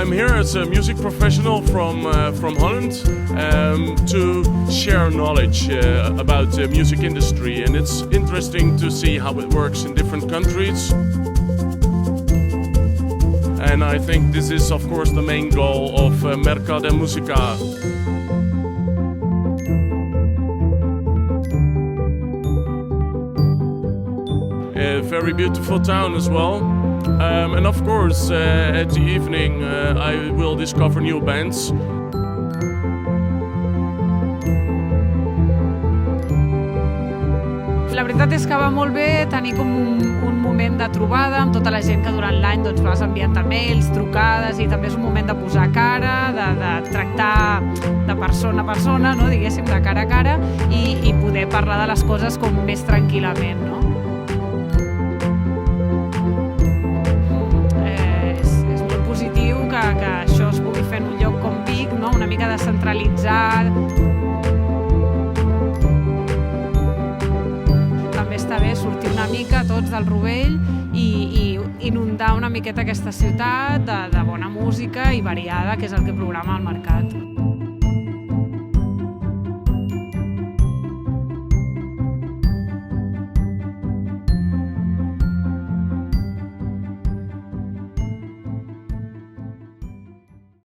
I'm here as a music professional from Holland to share knowledge about the music industry, and it's interesting to see how it works in different countries. And I think this is, of course, the main goal of Mercado Musica. A very beautiful town as well. And of course, at the evening, I will discover new bands. La veritat és que va molt bé tenir com un moment de trobada amb tota la gent que durant l'any vas enviant mails, trucades, i també és un moment de posar cara, de tractar de persona a persona, no? Diguéssim, de cara a cara, i poder parlar de les coses com més tranquil·lament, no? És molt positiu que això es pugui fer en un lloc com Vic, no? Una mica descentralitzat. També està bé sortir una mica tots del rovell i inundar una miqueta aquesta ciutat de bona música i variada, que és el que programa el mercat.